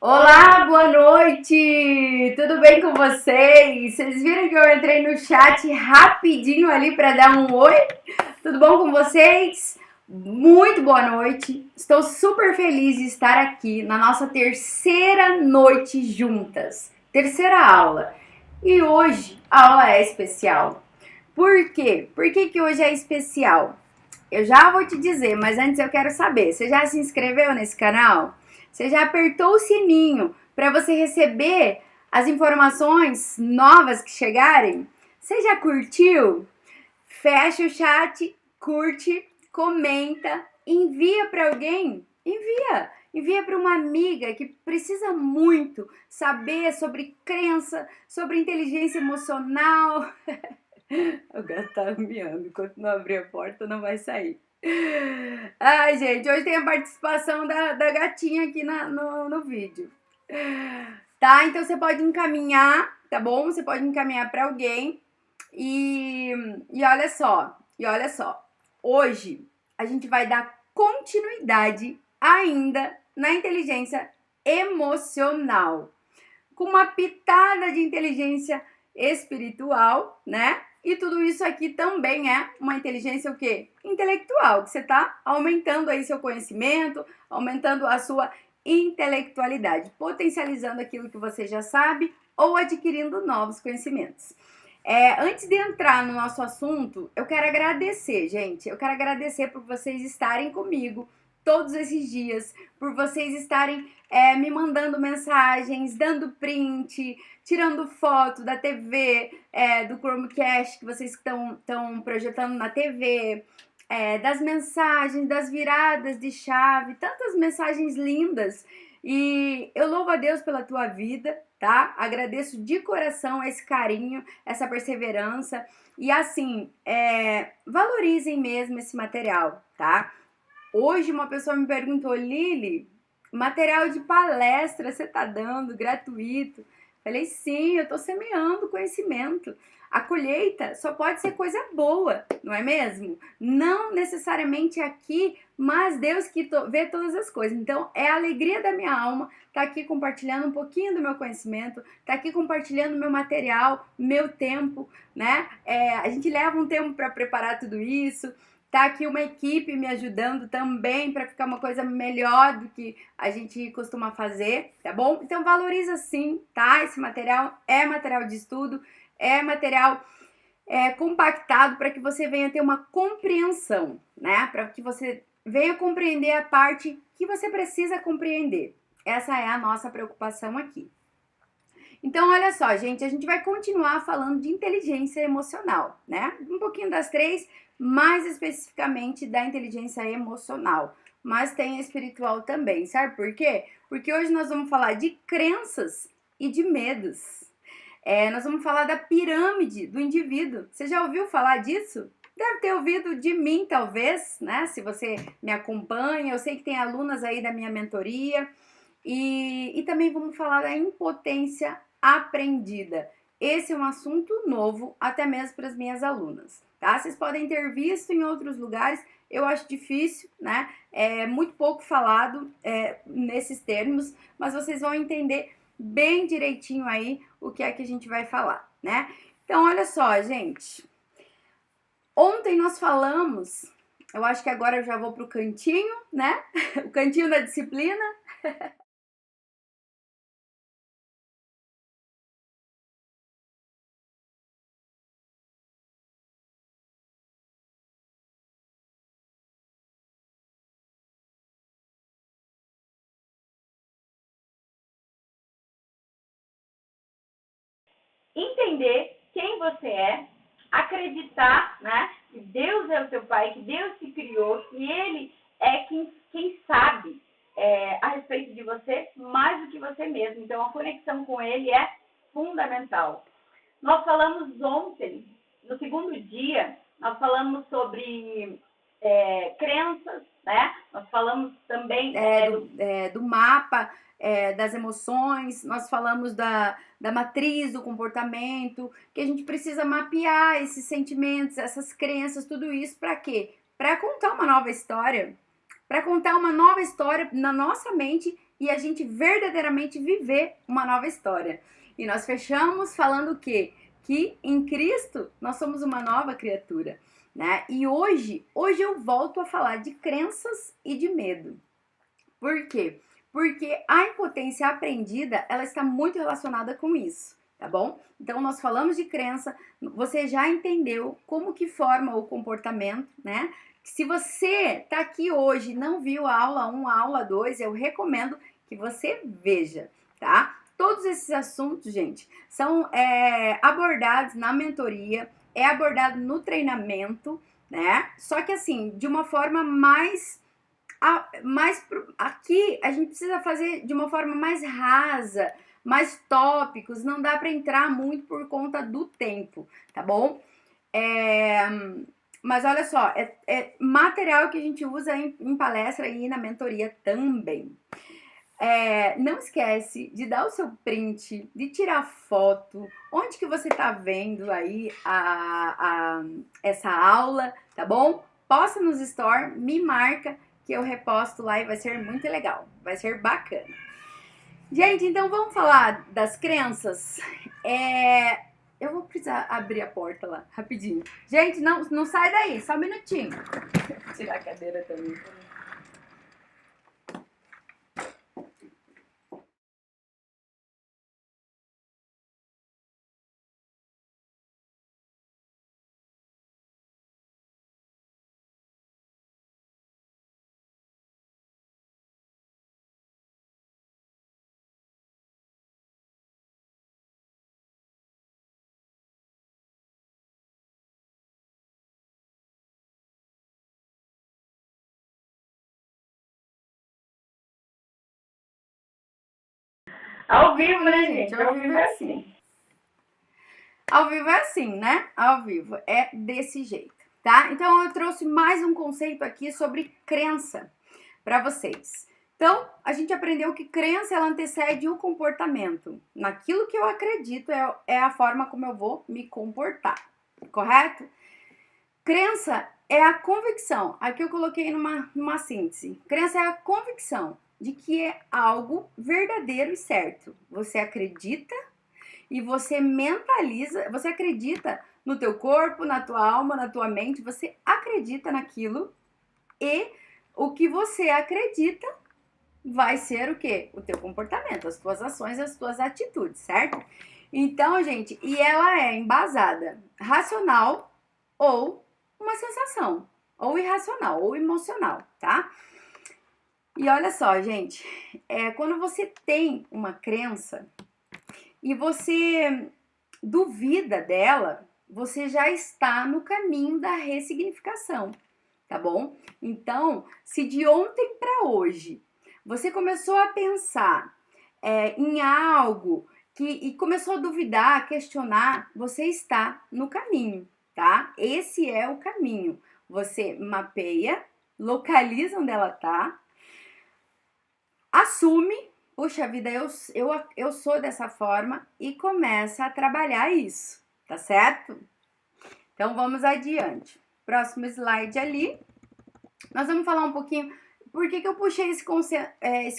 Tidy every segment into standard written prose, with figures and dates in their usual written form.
Olá, boa noite! Tudo bem com vocês? Vocês viram que eu entrei no chat rapidinho ali para dar um oi? Tudo bom com vocês? Muito boa noite. Estou super feliz de estar aqui na nossa terceira noite juntas. Terceira aula. E hoje a aula é especial. Por quê? Por que hoje é especial? Eu já vou te dizer, mas antes eu quero saber, você já se inscreveu nesse canal? Você já apertou o sininho para você receber as informações novas que chegarem? Você já curtiu? Fecha o chat, curte, comenta, envia para alguém, envia para uma amiga que precisa muito saber sobre crença, sobre inteligência emocional. O gato tá miando, enquanto não abrir a porta não vai sair. Ai, gente, hoje tem a participação da gatinha aqui no vídeo. Tá, então você pode encaminhar, tá bom? Você pode encaminhar para alguém. E olha só, hoje a gente vai dar continuidade ainda na inteligência emocional, com uma pitada de inteligência espiritual, né? E tudo isso aqui também é uma inteligência o quê? Intelectual, que você está aumentando aí seu conhecimento, aumentando a sua intelectualidade, potencializando aquilo que você já sabe ou adquirindo novos conhecimentos. Antes de entrar no nosso assunto, eu quero agradecer, gente. Eu quero agradecer por vocês estarem comigo todos esses dias, por vocês estarem me mandando mensagens, dando print, tirando foto da TV, do Chromecast que vocês estão projetando na TV, das mensagens, das viradas de chave, tantas mensagens lindas. E eu louvo a Deus pela tua vida, tá? Agradeço de coração esse carinho, essa perseverança. E assim, valorizem mesmo esse material, tá? Hoje uma pessoa me perguntou, Lili, material de palestra você tá dando gratuito? Falei, sim, eu tô semeando conhecimento. A colheita só pode ser coisa boa, não é mesmo? Não necessariamente aqui, mas Deus que vê todas as coisas. Então, é a alegria da minha alma estar aqui compartilhando um pouquinho do meu conhecimento, estar aqui compartilhando meu material, meu tempo, né? A gente leva um tempo para preparar tudo isso. Tá aqui uma equipe me ajudando também para ficar uma coisa melhor do que a gente costuma fazer, tá bom? Então valoriza sim, tá? Esse material é material de estudo, é material compactado para que você venha ter uma compreensão, né? Para que você venha compreender a parte que você precisa compreender. Essa é a nossa preocupação aqui. Então, olha só, gente, a gente vai continuar falando de inteligência emocional, né? Um pouquinho das três, mais especificamente da inteligência emocional. Mas tem a espiritual também, sabe por quê? Porque hoje nós vamos falar de crenças e de medos. Nós vamos falar da pirâmide do indivíduo. Você já ouviu falar disso? Deve ter ouvido de mim, talvez, né? Se você me acompanha, eu sei que tem alunas aí da minha mentoria. E também vamos falar da impotência aprendida. Esse é um assunto novo, até mesmo para as minhas alunas, tá? Vocês podem ter visto em outros lugares, eu acho difícil, né? É muito pouco falado nesses termos, mas vocês vão entender bem direitinho aí o que é que a gente vai falar, né? Então, olha só, gente. Ontem nós falamos, eu acho que agora eu já vou pro cantinho, né? O cantinho da disciplina. Entender quem você é, acreditar, né, que Deus é o seu pai, que Deus te criou, que Ele é quem sabe a respeito de você mais do que você mesmo. Então, a conexão com Ele é fundamental. Nós falamos ontem, no segundo dia, nós falamos sobre crenças, né? Nós falamos também do mapa das emoções, nós falamos da matriz do comportamento, que a gente precisa mapear esses sentimentos, essas crenças, tudo isso para quê? Para contar uma nova história. Para contar uma nova história na nossa mente e a gente verdadeiramente viver uma nova história. E nós fechamos falando o quê? Que em Cristo nós somos uma nova criatura, né? E hoje eu volto a falar de crenças e de medo. Por quê? Porque a impotência aprendida, ela está muito relacionada com isso, tá bom? Então, nós falamos de crença, você já entendeu como que forma o comportamento, né? Se você tá aqui hoje e não viu a aula 1, a aula 2, eu recomendo que você veja, tá? Todos esses assuntos, gente, são abordados na mentoria, é abordado no treinamento, né? Só que assim, de uma forma aqui a gente precisa fazer de uma forma mais rasa, mais tópicos, não dá para entrar muito por conta do tempo, tá bom? Mas olha só, é material que a gente usa em palestra e na mentoria também. Não esquece de dar o seu print, de tirar foto, onde que você tá vendo aí essa aula, tá bom? Posta nos stories, me marca, que eu reposto lá e vai ser muito legal, vai ser bacana. Gente, então vamos falar das crenças. Eu vou precisar abrir a porta lá, rapidinho. Gente, não sai daí, só um minutinho. Vou tirar a cadeira também. Ao vivo, né, gente? Ao vivo é assim. Ao vivo é assim, né? Ao vivo é desse jeito, tá? Então, eu trouxe mais um conceito aqui sobre crença para vocês. Então, a gente aprendeu que crença, ela antecede o comportamento. Naquilo que eu acredito é a forma como eu vou me comportar, correto? Crença é a convicção. Aqui eu coloquei numa síntese. Crença é a convicção de que é algo verdadeiro e certo. Você acredita e você mentaliza, você acredita no teu corpo, na tua alma, na tua mente, você acredita naquilo e o que você acredita vai ser o quê? O teu comportamento, as tuas ações, as tuas atitudes, certo? Então, gente, e ela é embasada racional ou uma sensação, ou irracional, ou emocional, tá? E olha só, gente, quando você tem uma crença e você duvida dela, você já está no caminho da ressignificação, tá bom? Então, se de ontem para hoje você começou a pensar em algo e começou a duvidar, a questionar, você está no caminho, tá? Esse é o caminho. Você mapeia, localiza onde ela tá, assume, puxa vida, eu sou dessa forma e começa a trabalhar isso, tá certo? Então vamos adiante. Próximo slide ali. Nós vamos falar um pouquinho. Por que eu puxei esse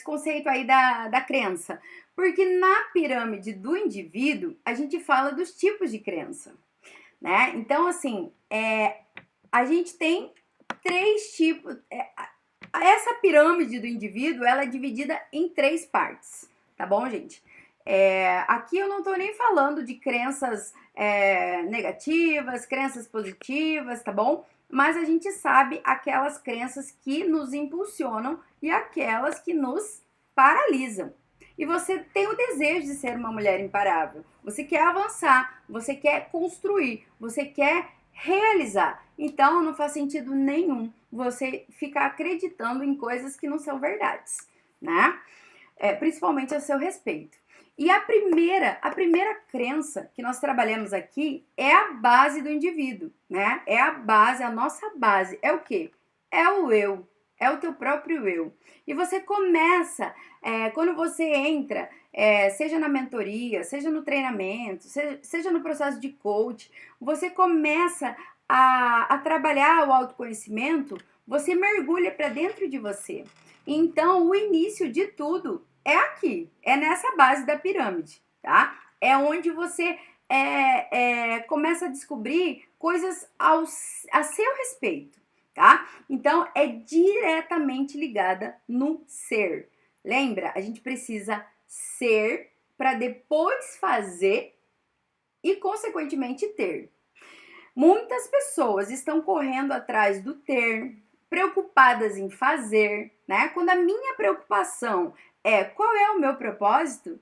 conceito aí da crença? Porque na pirâmide do indivíduo, a gente fala dos tipos de crença, né? Então, assim, a gente tem 3 tipos. Essa pirâmide do indivíduo, ela é dividida em 3 partes, tá bom, gente? Aqui eu não tô nem falando de crenças negativas, crenças positivas, tá bom? Mas a gente sabe aquelas crenças que nos impulsionam e aquelas que nos paralisam. E você tem o desejo de ser uma mulher imparável. Você quer avançar, você quer construir, você quer realizar. Então não faz sentido nenhum você ficar acreditando em coisas que não são verdades, né? Principalmente a seu respeito. E a primeira crença que nós trabalhamos aqui é a base do indivíduo, né? É a base, a nossa base. É o quê? É o eu, é o teu próprio eu. E você começa, quando você entra, seja na mentoria, seja no treinamento, seja no processo de coach, você começa a trabalhar o autoconhecimento, você mergulha para dentro de você. Então, o início de tudo é aqui, é nessa base da pirâmide, tá? É onde você começa a descobrir coisas a seu respeito, tá? Então, é diretamente ligada no ser. Lembra? A gente precisa ser para depois fazer e, consequentemente, ter. Muitas pessoas estão correndo atrás do ter, preocupadas em fazer, né? Quando a minha preocupação é qual é o meu propósito?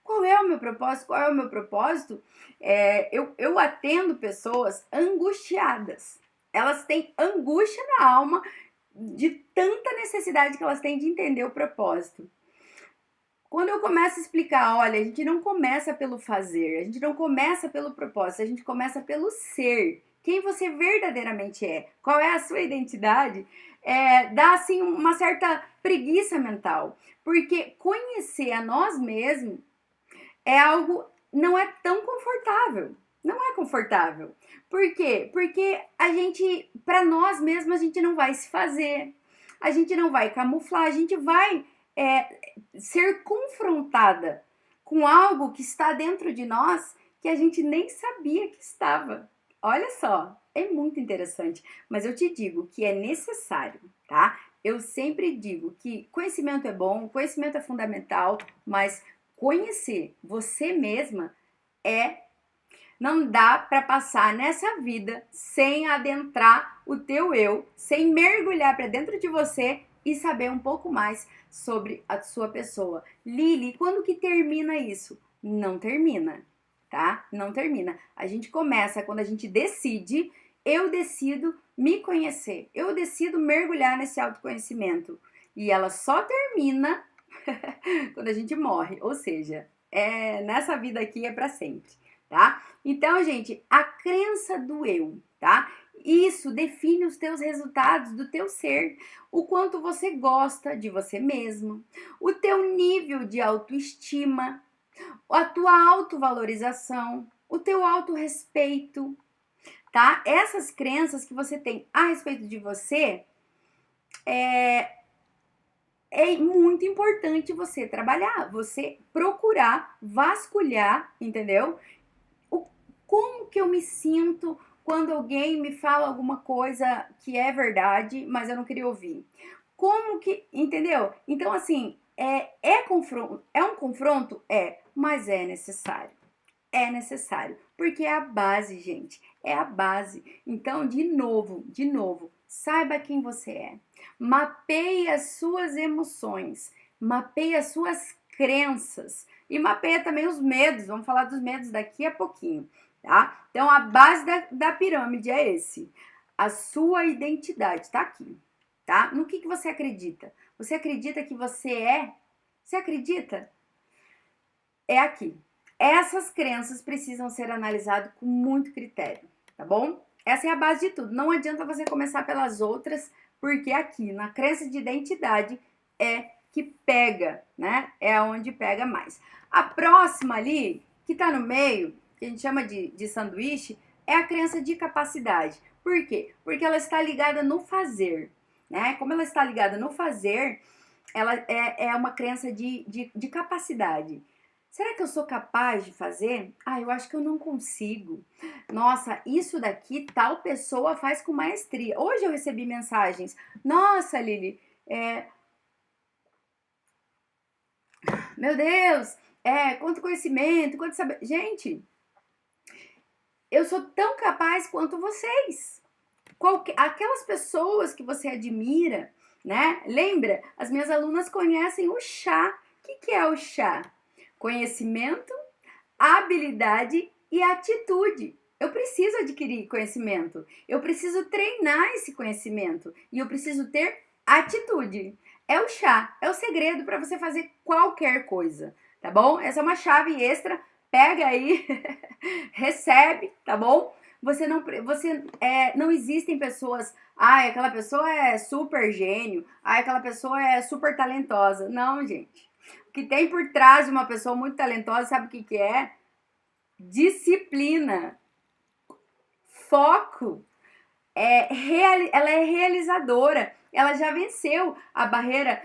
Qual é o meu propósito? Qual é o meu propósito? Eu atendo pessoas angustiadas. Elas têm angústia na alma de tanta necessidade que elas têm de entender o propósito. Quando eu começo a explicar, olha, a gente não começa pelo fazer, a gente não começa pelo propósito, a gente começa pelo ser. Quem você verdadeiramente é, qual é a sua identidade, dá assim uma certa preguiça mental. Porque conhecer a nós mesmos é algo, não é tão confortável. Não é confortável. Por quê? Porque a gente, para nós mesmos, a gente não vai se fazer, a gente não vai camuflar, a gente vai ser confrontada com algo que está dentro de nós que a gente nem sabia que estava. Olha só, é muito interessante, mas eu te digo que é necessário, tá? Eu sempre digo que conhecimento é bom, conhecimento é fundamental, mas conhecer você mesma não dá para passar nessa vida sem adentrar o teu eu, sem mergulhar para dentro de você e saber um pouco mais sobre a sua pessoa. Lili, quando que termina isso? Não termina, tá? Não termina. A gente começa quando a gente decide, eu decido me conhecer, eu decido mergulhar nesse autoconhecimento. E ela só termina quando a gente morre, ou seja, nessa vida aqui é para sempre, tá? Então, gente, a crença do eu, tá? Isso define os teus resultados do teu ser, o quanto você gosta de você mesmo, o teu nível de autoestima, a tua autovalorização, o teu autorrespeito, tá? Essas crenças que você tem a respeito de você é muito importante você trabalhar, você procurar vasculhar, entendeu? Como que eu me sinto quando alguém me fala alguma coisa que é verdade, mas eu não queria ouvir? Como que, entendeu? Então, assim, é um confronto? Mas é necessário. É necessário, porque é a base, gente, é a base. Então, de novo, saiba quem você é. Mapeie as suas emoções, mapeie as suas crenças e mapeie também os medos. Vamos falar dos medos daqui a pouquinho, tá? Então, a base da pirâmide é esse. A sua identidade tá aqui, tá? No que você acredita? Você acredita que você é? Você acredita? É aqui. Essas crenças precisam ser analisadas com muito critério, tá bom? Essa é a base de tudo. Não adianta você começar pelas outras, porque aqui, na crença de identidade, é que pega, né? É onde pega mais. A próxima ali, que tá no meio, que a gente chama de sanduíche, é a crença de capacidade. Por quê? Porque ela está ligada no fazer, né? Como ela está ligada no fazer, ela é uma crença de capacidade. Será que eu sou capaz de fazer? Eu acho que eu não consigo. Nossa, isso daqui tal pessoa faz com maestria. Hoje eu recebi mensagens. Nossa, Lili, meu Deus, quanto conhecimento, quanto saber. Gente, eu sou tão capaz quanto vocês. Aquelas pessoas que você admira, né? Lembra? As minhas alunas conhecem o chá. O que é o chá? Conhecimento, habilidade e atitude. Eu preciso adquirir conhecimento, eu preciso treinar esse conhecimento e eu preciso ter atitude. É o chá, é o segredo para você fazer qualquer coisa, tá bom? Essa é uma chave extra, pega aí, recebe, tá bom? Não existem pessoas, aquela pessoa é super gênio, aquela pessoa é super talentosa. Não, gente. O que tem por trás de uma pessoa muito talentosa, sabe o que é? Disciplina, foco, ela é realizadora, ela já venceu a barreira,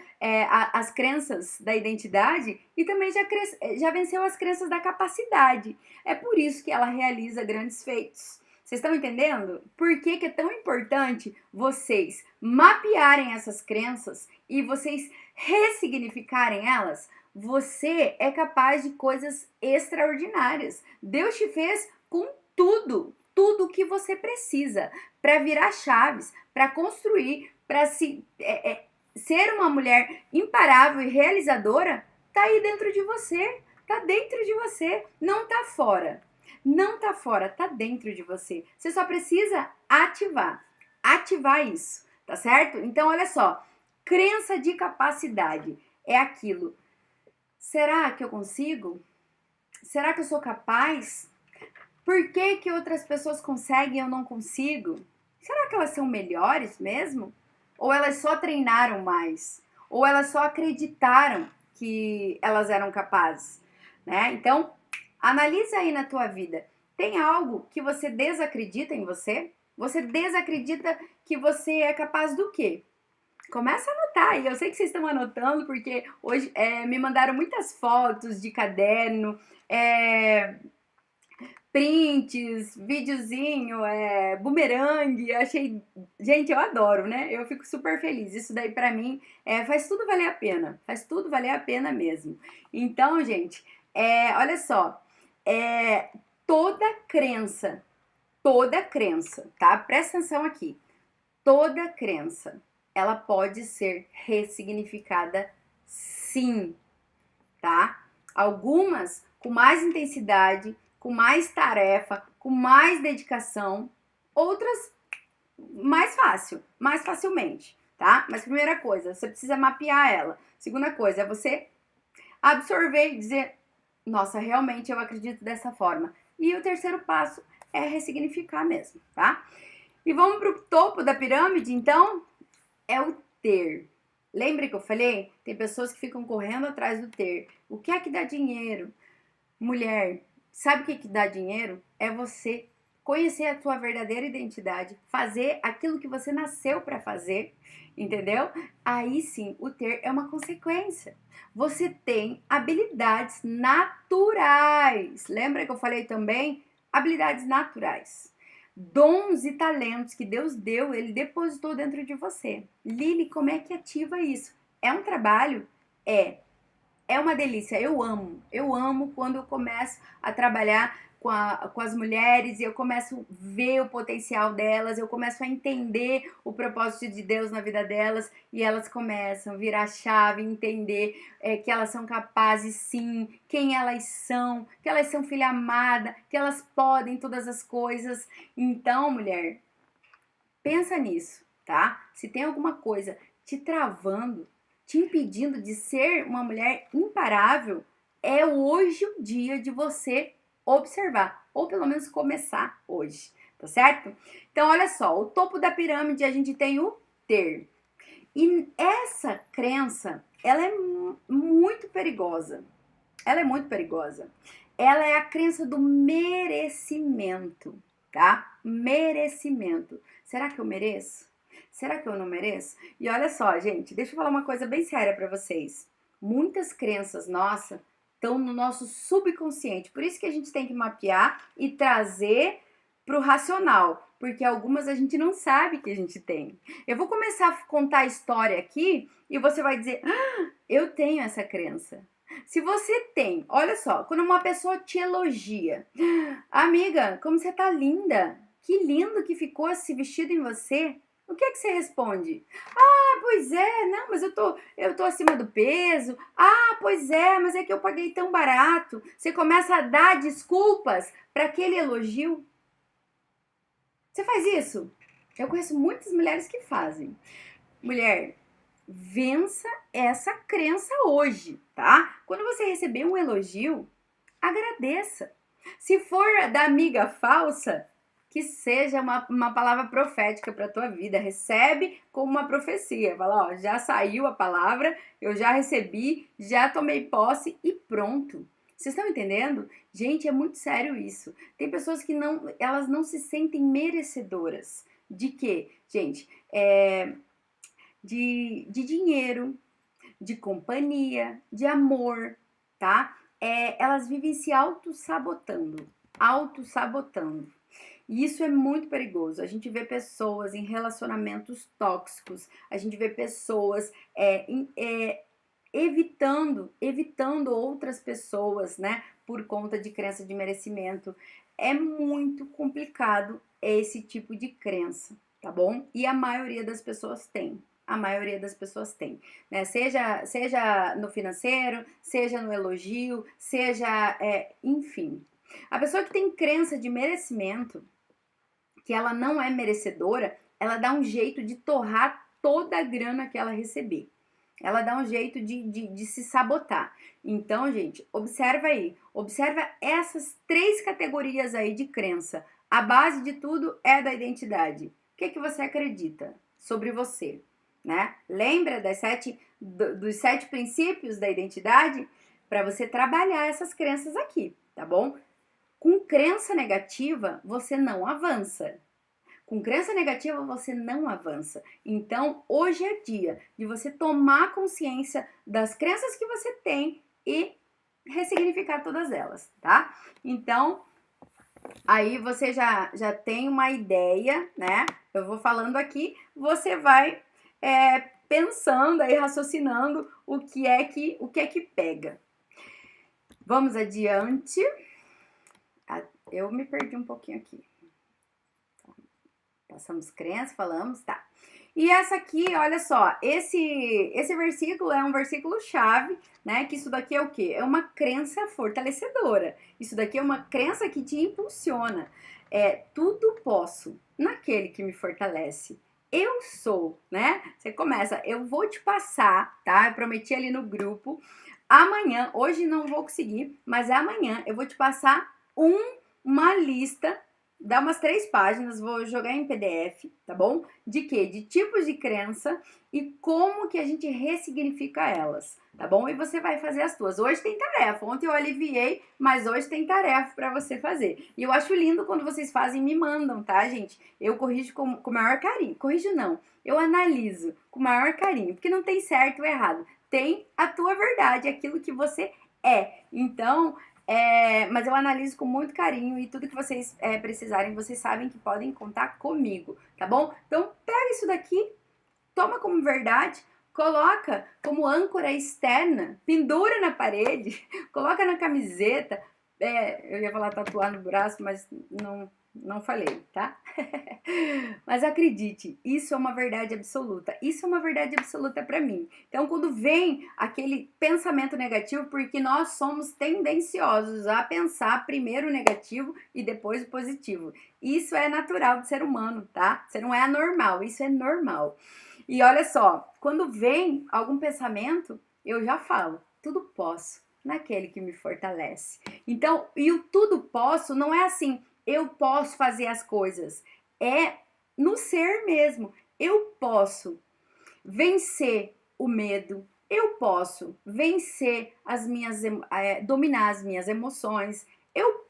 as crenças da identidade e também já venceu as crenças da capacidade. É por isso que ela realiza grandes feitos. Vocês estão entendendo? Por que que é tão importante vocês mapearem essas crenças e vocês ressignificarem elas? Você é capaz de coisas extraordinárias. Deus te fez com tudo o que você precisa para virar chaves, para construir, para ser uma mulher imparável e realizadora. Tá aí dentro de você, tá dentro de você, não tá fora. Não tá fora, tá dentro de você. Você só precisa ativar isso, tá certo? Então olha só, crença de capacidade é aquilo. Será que eu consigo? Será que eu sou capaz? Por que que outras pessoas conseguem e eu não consigo? Será que elas são melhores mesmo? Ou elas só treinaram mais? Ou elas só acreditaram que elas eram capazes, né? Então, analisa aí na tua vida. Tem algo que você desacredita em você? Você desacredita que você é capaz do quê? Começa a anotar, e eu sei que vocês estão anotando, porque hoje me mandaram muitas fotos de caderno, prints, videozinho, bumerangue, achei... Gente, eu adoro, né? Eu fico super feliz. Isso daí pra mim faz tudo valer a pena, faz tudo valer a pena mesmo. Então, gente, olha só, toda crença, tá? Presta atenção aqui. Toda crença, ela pode ser ressignificada sim, tá? Algumas com mais intensidade, com mais tarefa, com mais dedicação, outras mais facilmente, tá? Mas primeira coisa, você precisa mapear ela. Segunda coisa, é você absorver e dizer, nossa, realmente eu acredito dessa forma. E o terceiro passo é ressignificar mesmo, tá? E vamos pro topo da pirâmide, então, é o ter. Lembra que eu falei? Tem pessoas que ficam correndo atrás do ter. O que é que dá dinheiro? Mulher, sabe o que dá dinheiro? É você conhecer a tua verdadeira identidade, fazer aquilo que você nasceu para fazer, entendeu? Aí sim, o ter é uma consequência. Você tem habilidades naturais. Lembra que eu falei também? Habilidades naturais. Dons e talentos que Deus deu, Ele depositou dentro de você. Lili, como é que ativa isso? É um trabalho? É uma delícia, eu amo quando eu começo a trabalhar com as mulheres e eu começo a ver o potencial delas, eu começo a entender o propósito de Deus na vida delas e elas começam a virar chave, entender que elas são capazes sim, quem elas são, que elas são filha amada, que elas podem todas as coisas. Então, mulher, pensa nisso, tá? Se tem alguma coisa te travando, te impedindo de ser uma mulher imparável, é hoje o dia de você observar, ou pelo menos começar hoje, tá certo? Então, olha só, o topo da pirâmide a gente tem o ter. E essa crença, ela é muito perigosa. Ela é muito perigosa. Ela é a crença do merecimento, tá? Merecimento. Será que eu mereço? Será que eu não mereço? E olha só, gente, deixa eu falar uma coisa bem séria pra vocês. Muitas crenças nossas estão no nosso subconsciente. Por isso que a gente tem que mapear e trazer pro racional, porque algumas a gente não sabe que a gente tem. Eu vou começar a contar a história aqui e você vai dizer: "Ah, eu tenho essa crença". Se você tem, olha só, quando uma pessoa te elogia, amiga, como você tá linda, que lindo que ficou esse vestido em você. O que é que você responde? Ah, pois é, não, mas eu tô acima do peso. Ah, pois é, mas é que eu paguei tão barato. Você começa a dar desculpas para aquele elogio. Você faz isso? Eu conheço muitas mulheres que fazem. Mulher, vença essa crença hoje, tá? Quando você receber um elogio, agradeça. Se for da amiga falsa, que seja uma palavra profética para a tua vida. Recebe como uma profecia. Fala, ó, já saiu a palavra, eu já recebi, já tomei posse e pronto. Vocês estão entendendo? Gente, é muito sério isso. Tem pessoas que elas não se sentem merecedoras. De quê? Gente, de dinheiro, de companhia, de amor, tá? Elas vivem se auto-sabotando, auto-sabotando. E isso é muito perigoso. A gente vê pessoas em relacionamentos tóxicos, a gente vê pessoas evitando outras pessoas, né? Por conta de crença de merecimento. É muito complicado esse tipo de crença, tá bom? E a maioria das pessoas tem. A maioria das pessoas tem, né? Seja no financeiro, seja no elogio, seja, enfim. A pessoa que tem crença de merecimento, que ela não é merecedora, ela dá um jeito de torrar toda a grana que ela receber. Ela dá um jeito de se sabotar. Então, gente, observa aí. Observa essas 3 categorias aí de crença. A base de tudo é da identidade. O que você acredita sobre você, né? Lembra dos 7 princípios da identidade? Para você trabalhar essas crenças aqui, tá bom? Com crença negativa, você não avança. Com crença negativa, você não avança. Então, hoje é dia de você tomar consciência das crenças que você tem e ressignificar todas elas, tá? Então, aí você já tem uma ideia, né? Eu vou falando aqui, você vai pensando aí, raciocinando o que é que pega. Vamos adiante. Eu me perdi um pouquinho aqui. Passamos crença, falamos, tá. E essa aqui, olha só, esse versículo é um versículo chave, né? Que isso daqui é o quê? É uma crença fortalecedora. Isso daqui é uma crença que te impulsiona. Tudo posso naquele que me fortalece. Eu sou, né? Você começa, eu vou te passar, tá? Eu prometi ali no grupo. Amanhã, hoje não vou conseguir, mas amanhã eu vou te passar uma lista. Dá umas 3 páginas, vou jogar em PDF, tá bom? De quê? De tipos de crença e como que a gente ressignifica elas, tá bom? E você vai fazer as tuas. Hoje tem tarefa, ontem eu aliviei, mas hoje tem tarefa para você fazer. E eu acho lindo quando vocês fazem e me mandam, tá, gente? Eu corrijo com o maior carinho. Corrijo não, eu analiso com o maior carinho, porque não tem certo ou errado. Tem a tua verdade, aquilo que você é. Então, mas eu analiso com muito carinho e tudo que vocês precisarem, vocês sabem que podem contar comigo, tá bom? Então, pega isso daqui, toma como verdade, coloca como âncora externa, pendura na parede, coloca na camiseta. Eu ia falar tatuar no braço, mas não falei, tá? Mas acredite, isso é uma verdade absoluta. Isso é uma verdade absoluta para mim. Então, quando vem aquele pensamento negativo, porque nós somos tendenciosos a pensar primeiro o negativo e depois o positivo. Isso é natural do ser humano, tá? Você não é anormal, isso é normal. E olha só, quando vem algum pensamento, eu já falo, tudo posso naquele que me fortalece. Então, e o tudo posso não é assim, eu posso fazer as coisas. É no ser mesmo. Eu posso vencer o medo. Eu posso vencer dominar as minhas emoções. Eu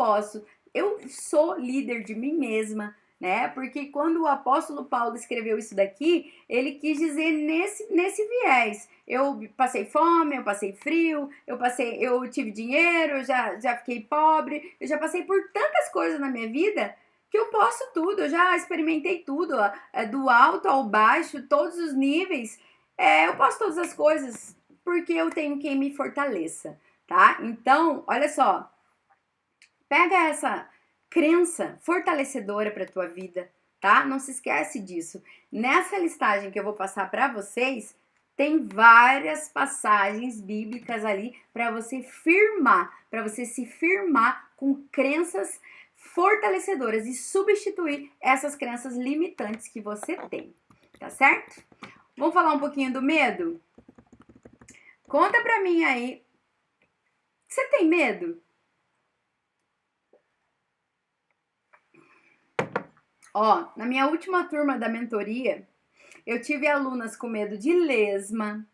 sou líder de mim mesma, né? Porque quando o apóstolo Paulo escreveu isso daqui, ele quis dizer nesse viés. Eu passei fome, eu passei frio, eu tive dinheiro, eu já fiquei pobre, eu já passei por tantas coisas na minha vida que eu posso tudo, eu já experimentei tudo, do alto ao baixo, todos os níveis. Eu posso todas as coisas porque eu tenho quem me fortaleça, tá? Então, olha só, pega essa crença fortalecedora para tua vida, tá? Não se esquece disso. Nessa listagem que eu vou passar para vocês, tem várias passagens bíblicas ali para você se firmar com crenças fortalecedoras e substituir essas crenças limitantes que você tem, tá certo? Vamos falar um pouquinho do medo? Conta pra mim aí. Você tem medo? Ó, na minha última turma da mentoria, eu tive alunas com medo de lesma,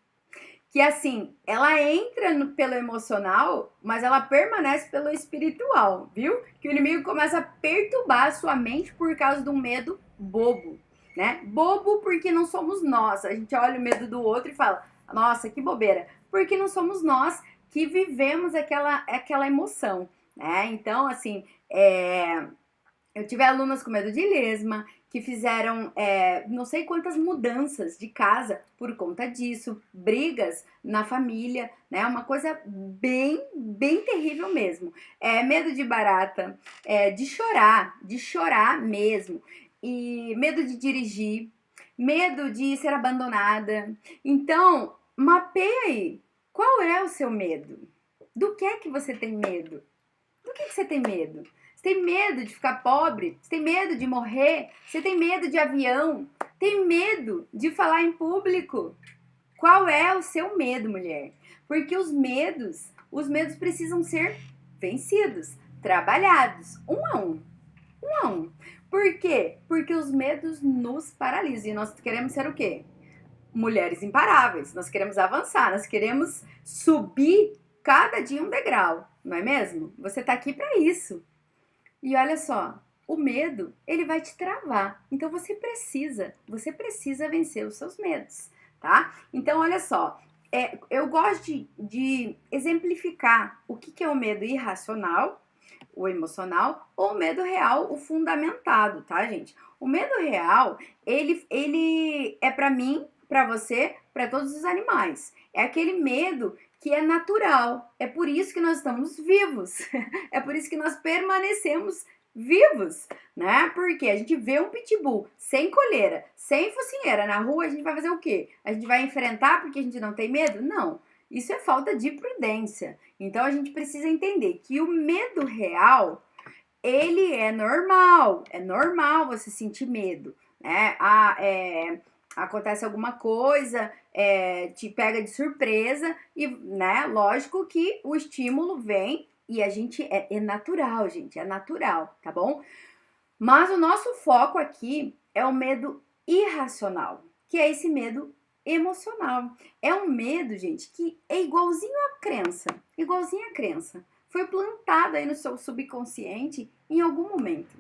que assim, ela entra pelo emocional, mas ela permanece pelo espiritual, viu? Que o inimigo começa a perturbar a sua mente por causa de um medo bobo. né? Bobo porque não somos nós. A gente olha o medo do outro e fala, nossa, que bobeira. Porque não somos nós que vivemos aquela emoção, né? Então, assim, eu tive alunas com medo de lesma, que fizeram não sei quantas mudanças de casa por conta disso, brigas na família, né? Uma coisa bem, bem terrível mesmo. Medo de barata, de chorar mesmo, e medo de dirigir, medo de ser abandonada. Então, mapeia aí, qual é o seu medo? Do que é que você tem medo? Do que você tem medo? Você tem medo de ficar pobre? Você tem medo de morrer? Você tem medo de avião? Tem medo de falar em público? Qual é o seu medo, mulher? Porque os medos precisam ser vencidos, trabalhados, um a um. Um a um. Por quê? Porque os medos nos paralisam. E nós queremos ser o quê? Mulheres imparáveis. Nós queremos avançar, nós queremos subir cada dia um degrau, não é mesmo? Você tá aqui para isso. E olha só, o medo, ele vai te travar. Então você precisa vencer os seus medos, tá? Então olha só, eu gosto de exemplificar o que é o medo irracional, o emocional, ou o medo real, o fundamentado, tá, gente? O medo real, ele é para mim, para você, para todos os animais. É aquele medo que é natural. É por isso que nós estamos vivos. É por isso que nós permanecemos vivos, né? Porque a gente vê um pitbull sem coleira, sem focinheira na rua, a gente vai fazer o quê? A gente vai enfrentar porque a gente não tem medo? Não. Isso é falta de prudência. Então a gente precisa entender que o medo real, ele é normal você sentir medo, né? Acontece alguma coisa, te pega de surpresa e, né, lógico que o estímulo vem e a gente, é natural, gente, é natural, tá bom? Mas o nosso foco aqui é o medo irracional, que é esse medo emocional. É um medo, gente, que é igualzinho à crença, Foi plantado aí no seu subconsciente em algum momento.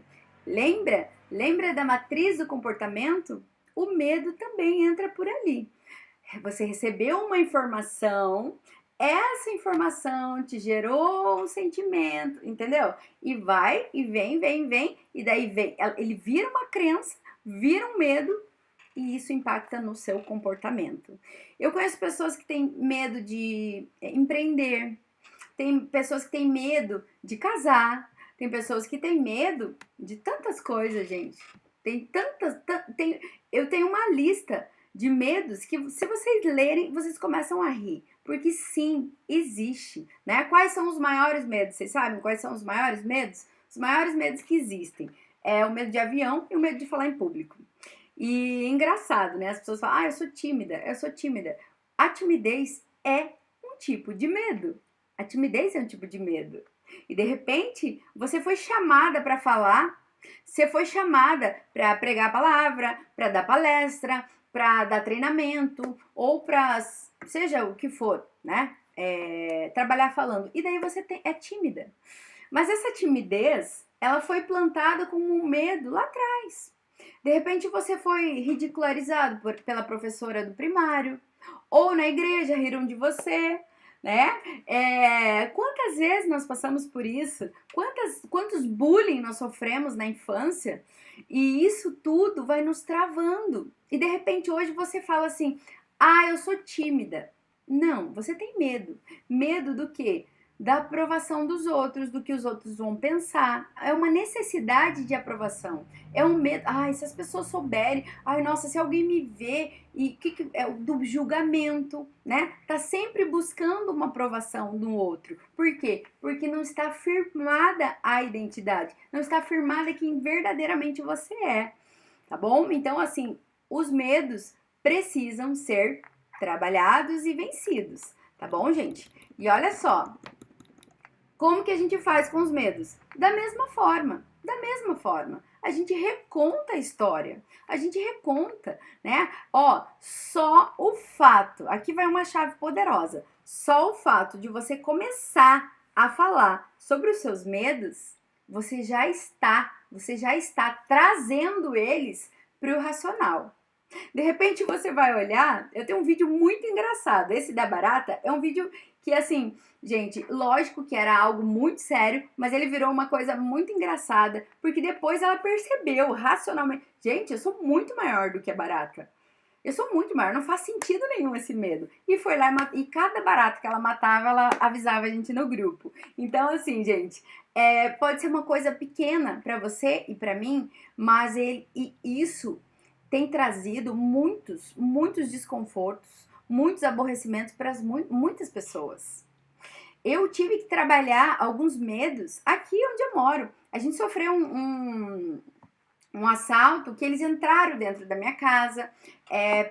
Lembra da matriz do comportamento? O medo também entra por ali. Você recebeu uma informação, essa informação te gerou um sentimento, entendeu? E vai, e vem, e daí ele vira uma crença, vira um medo, e isso impacta no seu comportamento. Eu conheço pessoas que têm medo de empreender, tem pessoas que têm medo de casar, tem pessoas que têm medo de tantas coisas, gente. Eu tenho uma lista de medos que, se vocês lerem, vocês começam a rir. Porque sim, existe, né? Quais são os maiores medos? Vocês sabem quais são os maiores medos? Os maiores medos que existem é o medo de avião e o medo de falar em público. E é engraçado, né? As pessoas falam, eu sou tímida. A timidez é um tipo de medo. A timidez é um tipo de medo. E de repente, você foi chamada para falar, você foi chamada para pregar a palavra, para dar palestra, para dar treinamento, ou para seja o que for, né? Trabalhar falando. E daí você é tímida. Mas essa timidez, ela foi plantada como um medo lá atrás. De repente você foi ridicularizado pela professora do primário, ou na igreja riram de você, né? Quantas vezes nós passamos por isso? Quantos bullying nós sofremos na infância? E isso tudo vai nos travando. E de repente hoje você fala assim, eu sou tímida. Não, você tem medo. Medo do quê? Da aprovação dos outros, do que os outros vão pensar. É uma necessidade de aprovação. É um medo. Se as pessoas souberem, nossa, se alguém me vê, e do julgamento, né? Tá sempre buscando uma aprovação do outro. Por quê? Porque não está firmada a identidade, não está firmada quem verdadeiramente você é, tá bom? Então, assim, os medos precisam ser trabalhados e vencidos, tá bom, gente? E olha só, como que a gente faz com os medos? Da mesma forma. A gente reconta a história. A gente reconta, né? Só o fato, aqui vai uma chave poderosa. Só o fato de você começar a falar sobre os seus medos, você já está trazendo eles para o racional. De repente você vai olhar, eu tenho um vídeo muito engraçado. Esse da barata é um vídeo que, assim, gente, lógico que era algo muito sério, mas ele virou uma coisa muito engraçada, porque depois ela percebeu racionalmente. Gente, eu sou muito maior do que a barata. Eu sou muito maior, não faz sentido nenhum esse medo. E foi lá e cada barata que ela matava, ela avisava a gente no grupo. Então, assim, gente, pode ser uma coisa pequena para você e para mim, mas isso tem trazido muitos desconfortos, muitos aborrecimentos para muitas pessoas. Eu tive que trabalhar alguns medos aqui onde eu moro. A gente sofreu um assalto que eles entraram dentro da minha casa,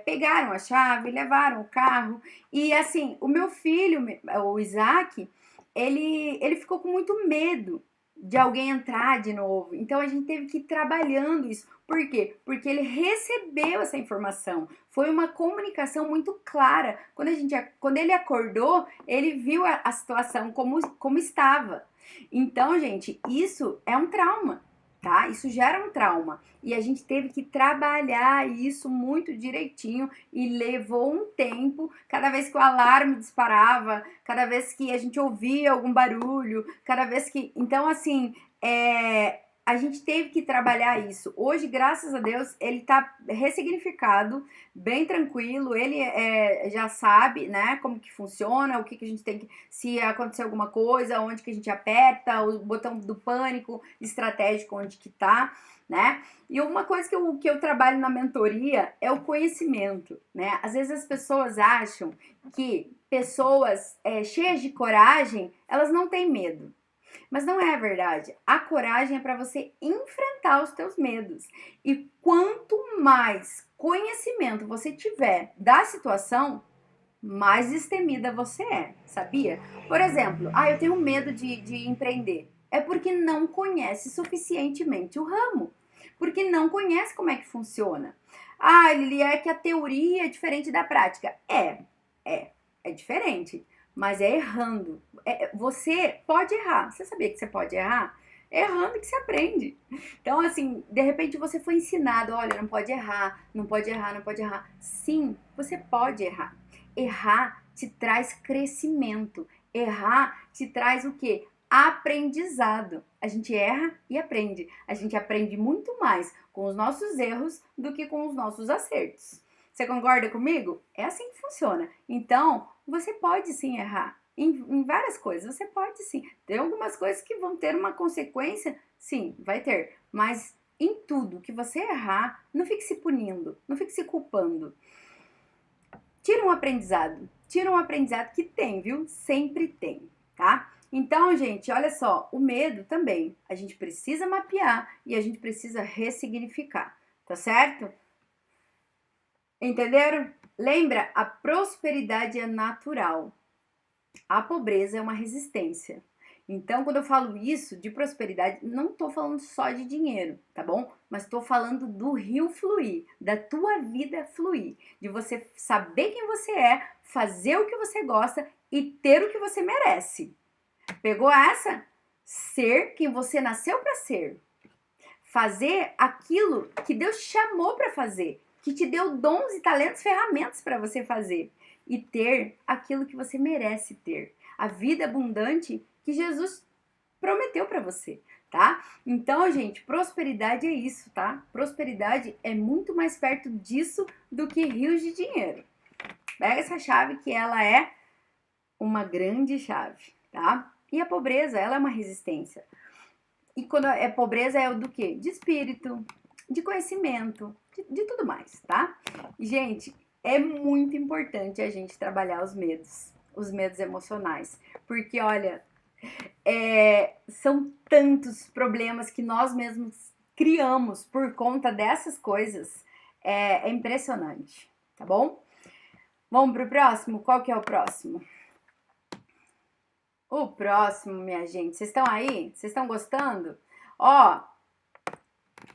pegaram a chave, levaram o carro. E assim, o meu filho, o Isaac, ele ficou com muito medo de alguém entrar de novo. Então a gente teve que ir trabalhando isso. Por quê? Porque ele recebeu essa informação. Foi uma comunicação muito clara. Quando ele acordou, ele viu a situação como estava. Então, gente, isso é um trauma. Tá? Isso gera um trauma e a gente teve que trabalhar isso muito direitinho e levou um tempo. Cada vez que o alarme disparava, cada vez que a gente ouvia algum barulho, cada vez que... Então, assim, a gente teve que trabalhar isso. Hoje, graças a Deus, ele tá ressignificado, bem tranquilo, ele já sabe, né, como que funciona, o que a gente tem que... Se acontecer alguma coisa, onde que a gente aperta, o botão do pânico estratégico onde que tá, né? E uma coisa que eu trabalho na mentoria é o conhecimento, né? Às vezes as pessoas acham que pessoas cheias de coragem, elas não têm medo. Mas não é verdade. A coragem é para você enfrentar os teus medos. E quanto mais conhecimento você tiver da situação, mais destemida você é, sabia? Por exemplo, eu tenho medo de empreender. É porque não conhece suficientemente o ramo. Porque não conhece como é que funciona. Lili, é que a teoria é diferente da prática. É diferente. Mas é errando. Você pode errar. Você sabia que você pode errar? É errando que você aprende. Então, assim, de repente você foi ensinado, olha, não pode errar, não pode errar, não pode errar. Sim, você pode errar. Errar te traz crescimento. Errar te traz o quê? Aprendizado. A gente erra e aprende. A gente aprende muito mais com os nossos erros do que com os nossos acertos. Você concorda comigo? É assim que funciona. Então, você pode sim errar em várias coisas. Você pode sim. Tem algumas coisas que vão ter uma consequência, sim, vai ter. Mas em tudo que você errar, não fique se punindo, não fique se culpando. Tira um aprendizado que tem, viu? Sempre tem, tá? Então, gente, olha só, o medo também, a gente precisa mapear e a gente precisa ressignificar, tá certo? Entenderam? Lembra, a prosperidade é natural. A pobreza é uma resistência. Então, quando eu falo isso de prosperidade, não estou falando só de dinheiro, tá bom? Mas estou falando do rio fluir, da tua vida fluir, de você saber quem você é, fazer o que você gosta e ter o que você merece. Pegou essa? Ser quem você nasceu para ser. Fazer aquilo que Deus te chamou para fazer, que te deu dons e talentos, ferramentas para você fazer. E ter aquilo que você merece ter. A vida abundante que Jesus prometeu para você, tá? Então, gente, prosperidade é isso, tá? Prosperidade é muito mais perto disso do que rios de dinheiro. Pega essa chave que ela é uma grande chave, tá? E a pobreza, ela é uma resistência. E quando é pobreza é o do quê? De espírito, de conhecimento, de tudo mais, tá? Gente, é muito importante a gente trabalhar os medos emocionais. Porque, olha, são tantos problemas que nós mesmos criamos por conta dessas coisas. É impressionante, tá bom? Vamos pro próximo? Qual que é o próximo? O próximo, minha gente, vocês estão aí? Vocês estão gostando? Ó,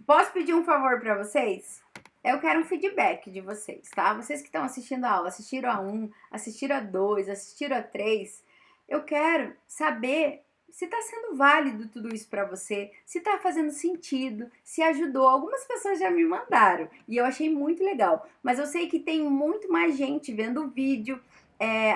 posso pedir um favor pra vocês? Eu quero um feedback de vocês, tá? Vocês que estão assistindo a aula, assistiram a 1, assistiram a 2, assistiram a 3. Eu quero saber se tá sendo válido tudo isso pra você, se tá fazendo sentido, se ajudou. Algumas pessoas já me mandaram e eu achei muito legal, mas eu sei que tem muito mais gente vendo o vídeo,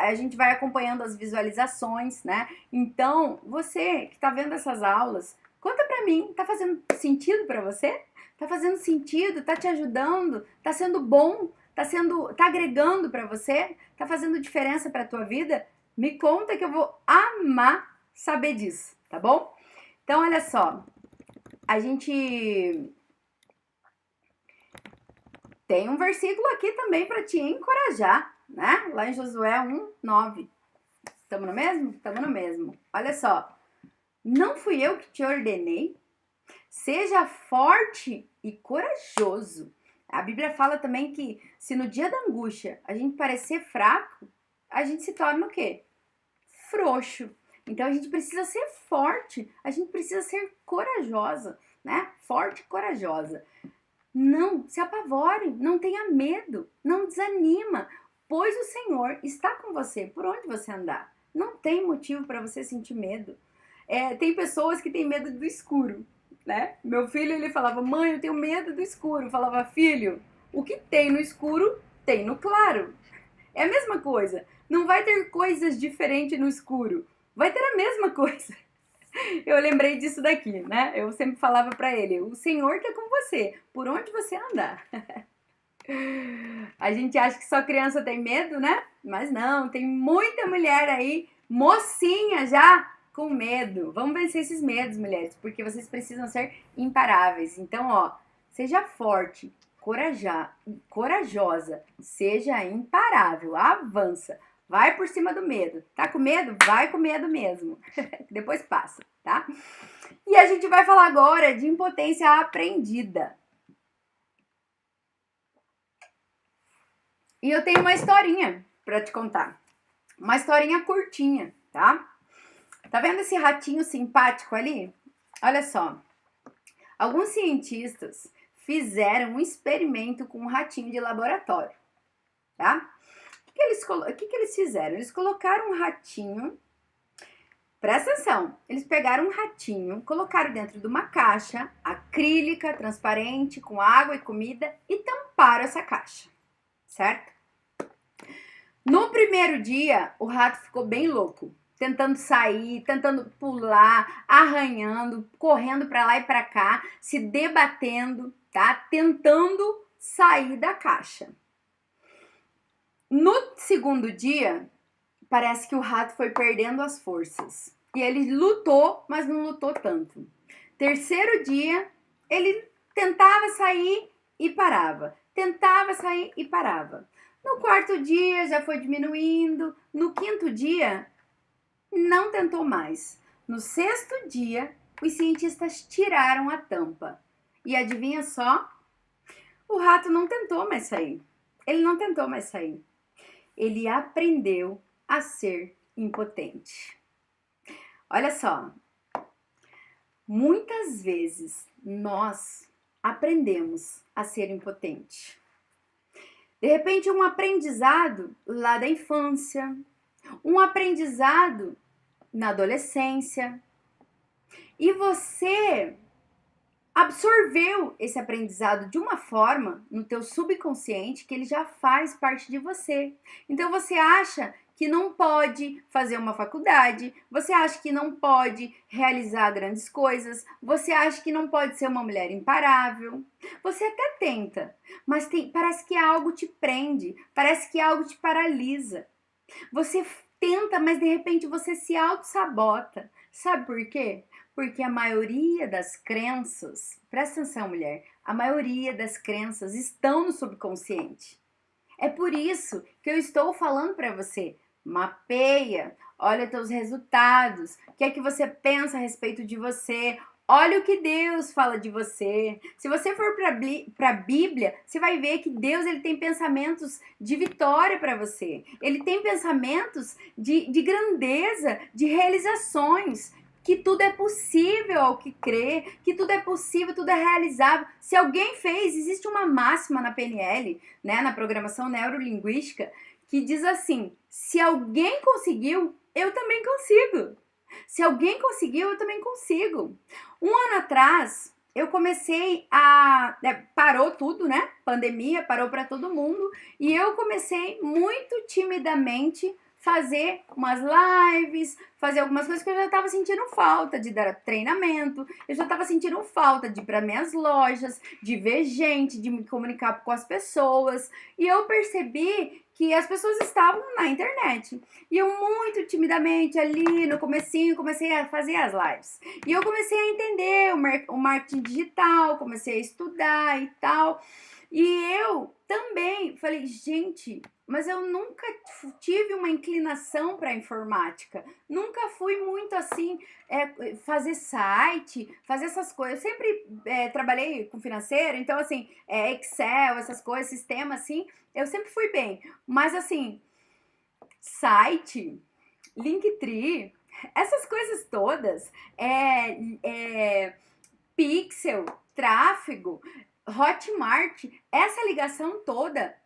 a gente vai acompanhando as visualizações, né? Então, você que tá vendo essas aulas, conta pra mim, tá fazendo sentido pra você? Tá fazendo sentido? Tá te ajudando? Tá sendo bom? Tá agregando pra você? Tá fazendo diferença pra tua vida? Me conta que eu vou amar saber disso, tá bom? Então, olha só, a gente tem um versículo aqui também para te encorajar, né? Lá em Josué 1:9. Estamos no mesmo? Estamos no mesmo. Olha só, não fui eu que te ordenei? Seja forte e corajoso. A Bíblia fala também que se no dia da angústia a gente parecer fraco, a gente se torna o quê? Frouxo. Então a gente precisa ser forte, a gente precisa ser corajosa, né? Forte e corajosa. Não se apavore, não tenha medo, não desanima, pois o Senhor está com você por onde você andar. Não tem motivo para você sentir medo. Tem pessoas que têm medo do escuro, né? Meu filho, ele falava, mãe, eu tenho medo do escuro. Eu falava, filho, o que tem no escuro, tem no claro. É a mesma coisa. Não vai ter coisas diferentes no escuro. Vai ter a mesma coisa. Eu lembrei disso daqui, né? Eu sempre falava pra ele, o Senhor tá com você, por onde você andar. A gente acha que só criança tem medo, né? Mas não, tem muita mulher aí, mocinha já, com medo. Vamos vencer esses medos, mulheres, porque vocês precisam ser imparáveis. Então, ó, seja forte, corajosa, seja imparável, avança. Vai por cima do medo. Tá com medo? Vai com medo mesmo. Depois passa, tá? E a gente vai falar agora de impotência aprendida. E eu tenho uma historinha pra te contar. Uma historinha curtinha, tá? Tá vendo esse ratinho simpático ali? Olha só. Alguns cientistas fizeram um experimento com um ratinho de laboratório, tá? O que eles fizeram? Eles colocaram um ratinho, presta atenção, eles pegaram um ratinho, colocaram dentro de uma caixa acrílica, transparente, com água e comida e tamparam essa caixa, certo? No primeiro dia, o rato ficou bem louco, tentando sair, tentando pular, arranhando, correndo para lá e para cá, se debatendo, tá? Tentando sair da caixa. No segundo dia, parece que o rato foi perdendo as forças. E ele lutou, mas não lutou tanto. Terceiro dia, ele tentava sair e parava. Tentava sair e parava. No quarto dia, já foi diminuindo. No quinto dia, não tentou mais. No sexto dia, os cientistas tiraram a tampa. E adivinha só? O rato não tentou mais sair. Ele não tentou mais sair. Ele aprendeu a ser impotente. Olha só, muitas vezes nós aprendemos a ser impotente. De repente, um aprendizado lá da infância, um aprendizado na adolescência, e você absorveu esse aprendizado de uma forma no teu subconsciente que ele já faz parte de você. Então você acha que não pode fazer uma faculdade, você acha que não pode realizar grandes coisas, você acha que não pode ser uma mulher imparável. Você até tenta, mas parece que algo te prende, parece que algo te paralisa. Você tenta, mas de repente você se auto-sabota. Sabe por quê? Porque a maioria das crenças, presta atenção, mulher, a maioria das crenças estão no subconsciente. É por isso que eu estou falando para você, mapeia, olha teus resultados, o que é que você pensa a respeito de você, olha o que Deus fala de você. Se você for para a Bíblia, você vai ver que Deus ele tem pensamentos de vitória para você. Ele tem pensamentos de grandeza, de realizações, que tudo é possível ao que crê, que tudo é possível, tudo é realizável. Se alguém fez, existe uma máxima na PNL, né, na programação neurolinguística, que diz assim, se alguém conseguiu, eu também consigo. Se alguém conseguiu, eu também consigo. Um ano atrás, eu comecei a... parou tudo, né? Pandemia, parou para todo mundo. E eu comecei muito timidamente fazer umas lives, fazer algumas coisas que eu já estava sentindo falta de dar treinamento, eu já estava sentindo falta de ir para minhas lojas, de ver gente, de me comunicar com as pessoas. E eu percebi que as pessoas estavam na internet. E eu muito timidamente ali no comecinho comecei a fazer as lives. E eu comecei a entender o marketing digital, comecei a estudar e tal. E eu também falei, gente, mas eu nunca tive uma inclinação para informática. Nunca fui muito assim, fazer site, fazer essas coisas. Eu sempre trabalhei com financeiro, então assim, Excel, essas coisas, sistema assim, eu sempre fui bem. Mas assim, site, Linktree, essas coisas todas, pixel, tráfego, Hotmart, essa ligação toda,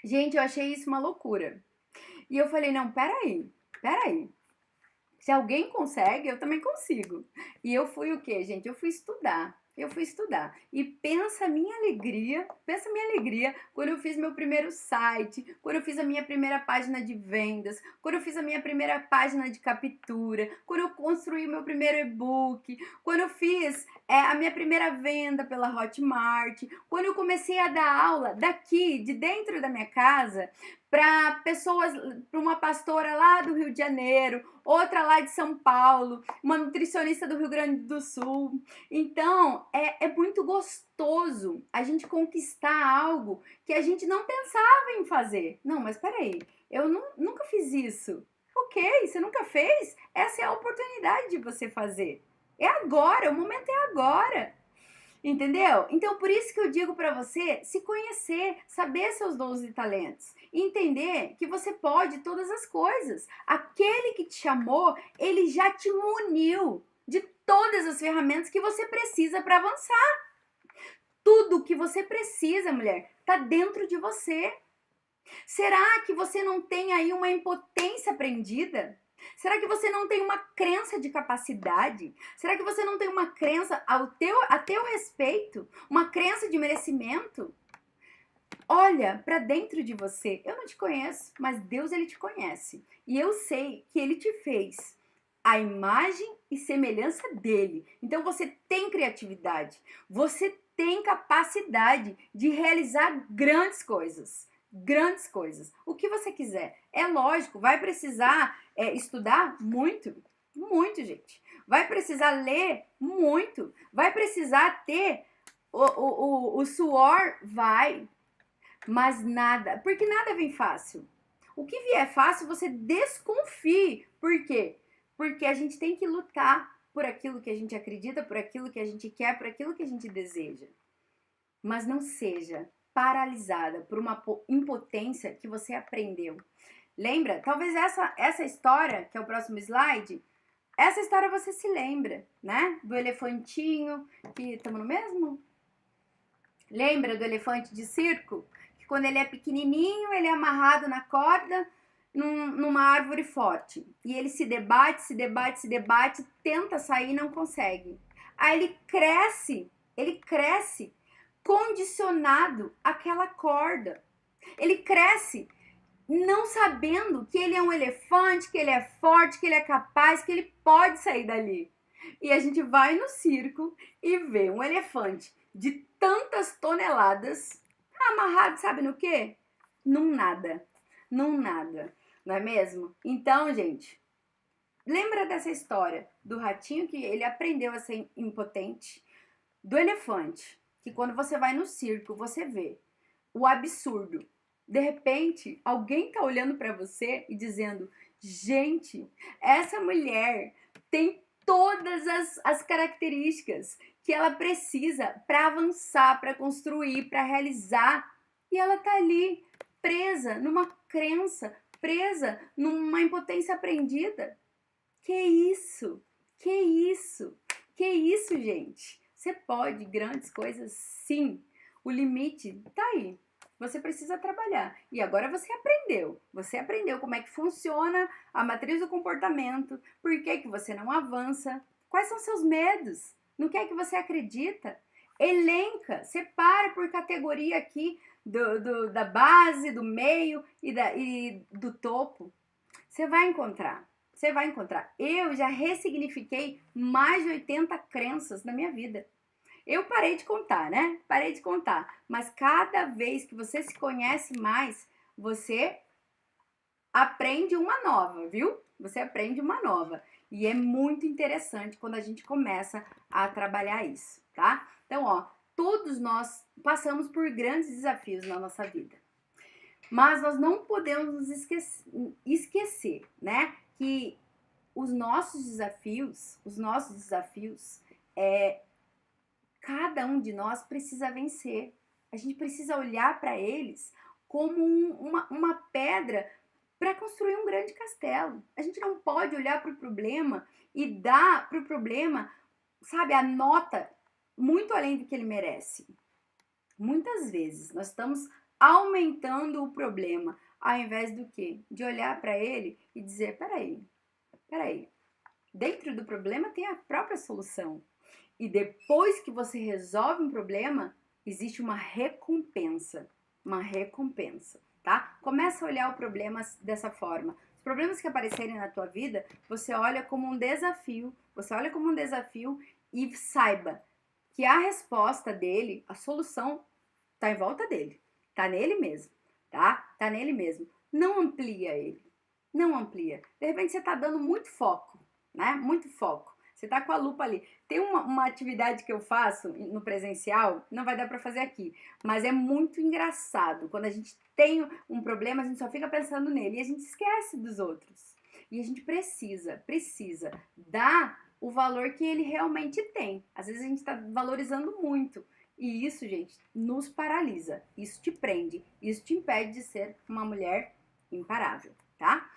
gente, eu achei isso uma loucura. E eu falei, não, peraí. Se alguém consegue, eu também consigo. E eu fui o quê, gente? Eu fui estudar. E pensa a minha alegria quando eu fiz meu primeiro site, quando eu fiz a minha primeira página de vendas, quando eu fiz a minha primeira página de captura, quando eu construí o meu primeiro e-book, quando eu fiz a minha primeira venda pela Hotmart, quando eu comecei a dar aula daqui, de dentro da minha casa, para pessoas, para uma pastora lá do Rio de Janeiro, outra lá de São Paulo, uma nutricionista do Rio Grande do Sul. Então, é muito gostoso a gente conquistar algo que a gente não pensava em fazer. Não, mas peraí, eu nunca fiz isso. Ok, você nunca fez? Essa é a oportunidade de você fazer. É agora, o momento é agora. Entendeu? Então, por isso que eu digo para você se conhecer, saber seus dons e talentos, entender que você pode todas as coisas. Aquele que te chamou, ele já te muniu de todas as ferramentas que você precisa para avançar. Tudo que você precisa, mulher, tá dentro de você. Será que você não tem aí uma impotência aprendida? Será que você não tem uma crença de capacidade? Será que você não tem uma crença a teu respeito? Uma crença de merecimento? Olha para dentro de você. Eu não te conheço, mas Deus ele te conhece. E eu sei que ele te fez a imagem e semelhança dele. Então você tem criatividade. Você tem capacidade de realizar grandes coisas. Grandes coisas. O que você quiser. É lógico, vai precisar estudar muito. Muito, gente. Vai precisar ler muito. Vai precisar ter o suor, vai. Mas nada, porque nada vem fácil. O que vier fácil, você desconfie. Por quê? Porque a gente tem que lutar por aquilo que a gente acredita, por aquilo que a gente quer, por aquilo que a gente deseja. Mas não seja paralisada por uma impotência que você aprendeu. Lembra? Talvez essa história, que é o próximo slide, essa história você se lembra, né? Do elefantinho, que estamos no mesmo? Lembra do elefante de circo? Que quando ele é pequenininho, ele é amarrado na corda numa árvore forte. E ele se debate, tenta sair e não consegue. Aí ele cresce condicionado àquela corda. Ele cresce não sabendo que ele é um elefante, que ele é forte, que ele é capaz, que ele pode sair dali. E a gente vai no circo e vê um elefante de tantas toneladas amarrado, sabe no quê? Num nada. Não é mesmo? Então, gente, lembra dessa história do ratinho que ele aprendeu a ser impotente? Do elefante, que quando você vai no circo, você vê o absurdo. De repente, alguém tá olhando para você e dizendo: gente, essa mulher tem todas as características que ela precisa para avançar, para construir, para realizar. E ela tá ali, presa numa crença, presa numa impotência aprendida. Que isso? Que isso? Que isso, gente? Você pode grandes coisas, sim. O limite tá aí. você precisa trabalhar. E agora você aprendeu como é que funciona a matriz do comportamento, por que você não avança, quais são seus medos, no que é que você acredita. Elenca, separa por categoria aqui da base, do meio e do topo. Você vai encontrar. Você vai encontrar. Eu já ressignifiquei mais de 80 crenças na minha vida. Eu parei de contar, né? Parei de contar. Mas cada vez que você se conhece mais, você aprende uma nova, viu? Você aprende uma nova. E é muito interessante quando a gente começa a trabalhar isso, tá? Então, ó, todos nós passamos por grandes desafios na nossa vida. Mas nós não podemos nos esquecer, né? Que os nossos desafios, cada um de nós precisa vencer. A gente precisa olhar para eles como uma pedra para construir um grande castelo. A gente não pode olhar para o problema e dar para o problema, sabe, a nota muito além do que ele merece. Muitas vezes nós estamos aumentando o problema, ao invés do quê? De olhar para ele e dizer, peraí, dentro do problema tem a própria solução. E depois que você resolve um problema, existe uma recompensa, tá? Começa a olhar o problema dessa forma. Os problemas que aparecerem na tua vida, você olha como um desafio, e saiba que a resposta dele, a solução, tá em volta dele, tá nele mesmo, tá? Tá nele mesmo. Não amplia ele, não amplia. De repente você tá dando muito foco, né? Muito foco. Você tá com a lupa ali. Tem uma atividade que eu faço no presencial, não vai dar para fazer aqui, mas é muito engraçado. Quando a gente tem um problema, a gente só fica pensando nele e a gente esquece dos outros. E a gente precisa dar o valor que ele realmente tem. Às vezes a gente tá valorizando muito. E isso, gente, nos paralisa. Isso te prende. Isso te impede de ser uma mulher imparável, tá?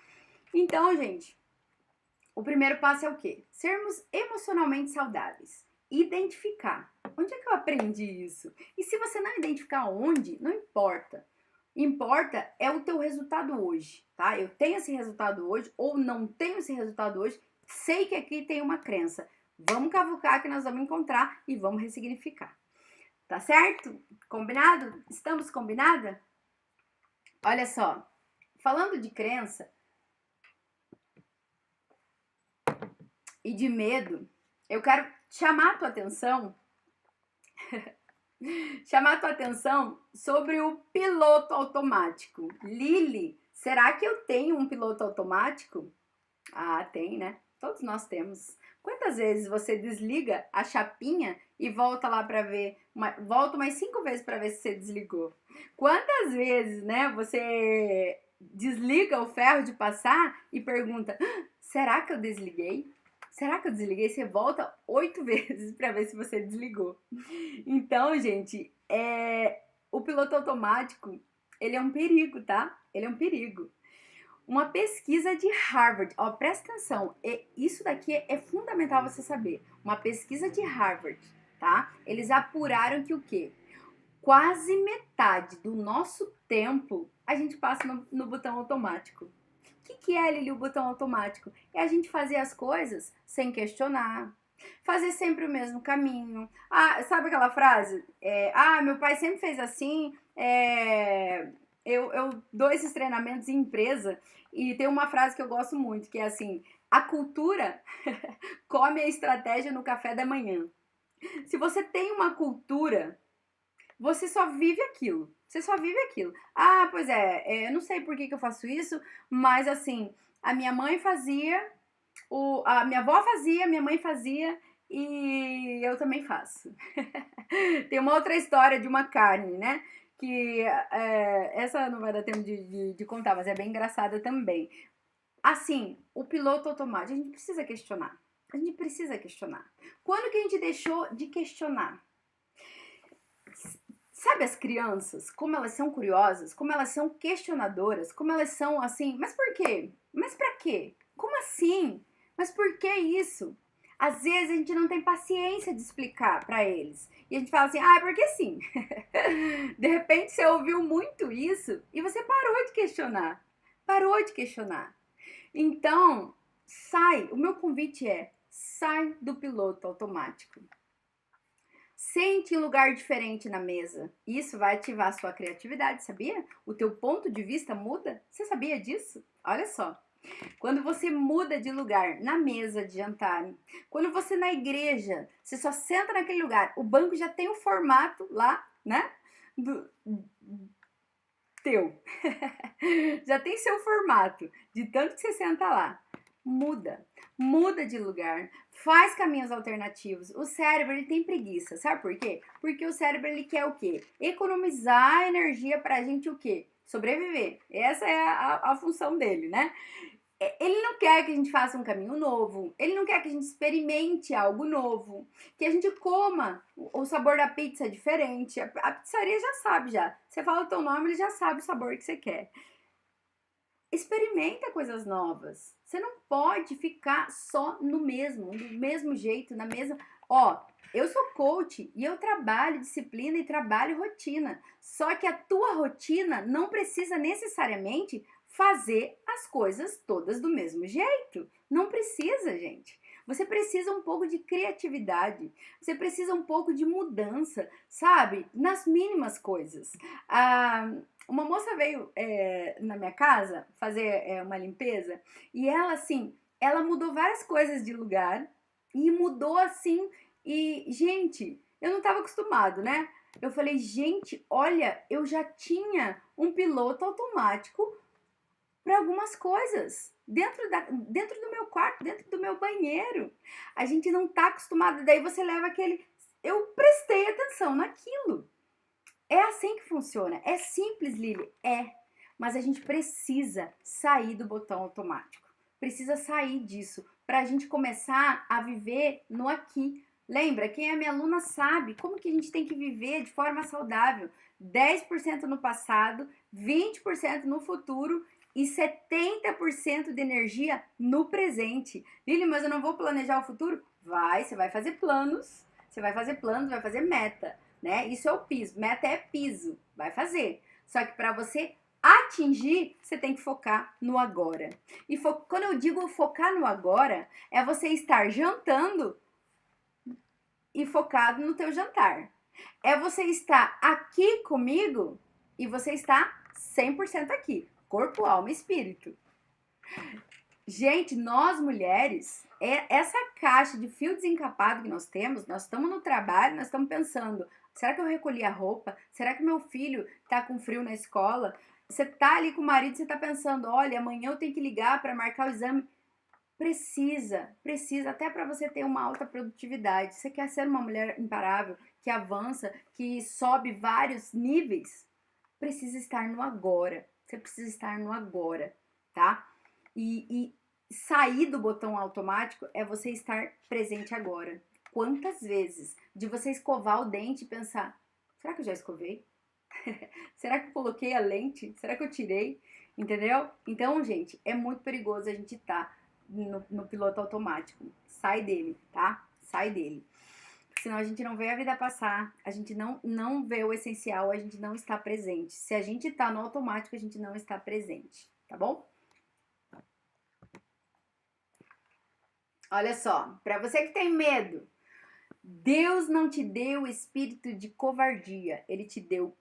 Então, gente, o primeiro passo é o quê? Sermos emocionalmente saudáveis. Identificar. Onde é que eu aprendi isso? E se você não identificar onde, não importa. Importa é o teu resultado hoje, tá? Eu tenho esse resultado hoje ou não tenho esse resultado hoje. Sei que aqui tem uma crença. Vamos cavucar que nós vamos encontrar e vamos ressignificar. Tá certo? Combinado? Estamos combinada? Olha só, falando de crença e de medo, eu quero chamar a tua atenção sobre o piloto automático. Lili, será que eu tenho um piloto automático? Ah, tem, né? Todos nós temos. Quantas vezes você desliga a chapinha e volta lá para ver, volta mais 5 vezes para ver se você desligou? Quantas vezes, né, você desliga o ferro de passar e pergunta, será que eu desliguei? Será que eu desliguei? Você volta 8 vezes para ver se você desligou. Então, gente, o piloto automático, ele é um perigo, tá? Ele é um perigo. Uma pesquisa de Harvard, ó, presta atenção, isso daqui é fundamental você saber. Uma pesquisa de Harvard, tá? Eles apuraram que o quê? Quase metade do nosso tempo a gente passa no botão automático. O que é, Lili, o botão automático? É a gente fazer as coisas sem questionar, fazer sempre o mesmo caminho. Ah, sabe aquela frase? Meu pai sempre fez assim, eu dou esses treinamentos em empresa e tem uma frase que eu gosto muito, que é assim, a cultura come a estratégia no café da manhã. Se você tem uma cultura, você só vive aquilo. Ah, pois eu não sei por que eu faço isso, mas assim, a minha mãe fazia, a minha avó fazia, minha mãe fazia e eu também faço. Tem uma outra história de uma carne, né? Que essa não vai dar tempo de contar, mas é bem engraçada também. Assim, o piloto automático, a gente precisa questionar. Quando que a gente deixou de questionar? Sabe as crianças, como elas são curiosas, como elas são questionadoras, como elas são assim, mas por quê? Mas pra quê? Como assim? Mas por que isso? Às vezes a gente não tem paciência de explicar para eles. E a gente fala assim, ah, é porque sim. De repente você ouviu muito isso e você parou de questionar. Parou de questionar. Então, sai. O meu convite é, sai do piloto automático. Sente em lugar diferente na mesa. Isso vai ativar a sua criatividade, sabia? O teu ponto de vista muda. Você sabia disso? Olha só. Quando você muda de lugar na mesa de jantar, quando você na igreja, você só senta naquele lugar, o banco já tem o formato lá, né? Do teu. Já tem seu formato, de tanto que você senta lá. Muda de lugar, faz caminhos alternativos. O cérebro, ele tem preguiça, sabe por quê? Porque o cérebro, ele quer o quê? Economizar energia pra gente o quê? Sobreviver. Essa é a função dele, né? Ele não quer que a gente faça um caminho novo, ele não quer que a gente experimente algo novo, que a gente coma o sabor da pizza diferente. A pizzaria já sabe já. Você fala o teu nome, ele já sabe o sabor que você quer. Experimenta coisas novas. Você não pode ficar só no mesmo jeito, na mesma. Ó, eu sou coach e eu trabalho disciplina e trabalho rotina. Só que a tua rotina não precisa necessariamente fazer as coisas todas do mesmo jeito. Não precisa, gente. Você precisa um pouco de criatividade. Você precisa um pouco de mudança, sabe? Nas mínimas coisas. Uma moça veio na minha casa fazer uma limpeza e ela, assim, ela mudou várias coisas de lugar e mudou assim. E, gente, eu não estava acostumado, né? Eu falei, gente, olha, eu já tinha um piloto automático para algumas coisas dentro do meu quarto, dentro do meu banheiro. A gente não tá acostumado, daí você leva aquele. Eu prestei atenção naquilo. É assim que funciona. É simples, Lili? É. Mas a gente precisa sair do botão automático. Precisa sair disso para a gente começar a viver no aqui. Lembra? Quem é minha aluna sabe como que a gente tem que viver de forma saudável. 10% no passado, 20% no futuro e 70% de energia no presente. Lili, mas eu não vou planejar o futuro? Vai, você vai fazer planos. Você vai fazer planos, vai fazer meta, né? Isso é o piso. Meta é piso. Vai fazer. Só que para você atingir, você tem que focar no agora. E quando eu digo focar no agora, é você estar jantando e focado no teu jantar. É você estar aqui comigo e você está 100% aqui. Corpo, alma e espírito. Gente, nós mulheres, essa caixa de fio desencapado que nós temos, nós estamos no trabalho, nós estamos pensando, será que eu recolhi a roupa? Será que meu filho tá com frio na escola? Você tá ali com o marido, você tá pensando, olha, amanhã eu tenho que ligar para marcar o exame. Precisa, até para você ter uma alta produtividade. Você quer ser uma mulher imparável, que avança, que sobe vários níveis? Precisa estar no agora. Você precisa estar no agora, tá? E sair do botão automático é você estar presente agora. Quantas vezes de você escovar o dente e pensar, será que eu já escovei? Será que eu coloquei a lente? Será que eu tirei? Entendeu? Então, gente, é muito perigoso a gente estar no piloto automático. Sai dele, tá? Sai dele. Senão a gente não vê a vida passar, a gente não vê o essencial, a gente não está presente. Se a gente tá no automático, a gente não está presente, tá bom? Olha só, para você que tem medo, Deus não te deu o espírito de covardia, Ele te deu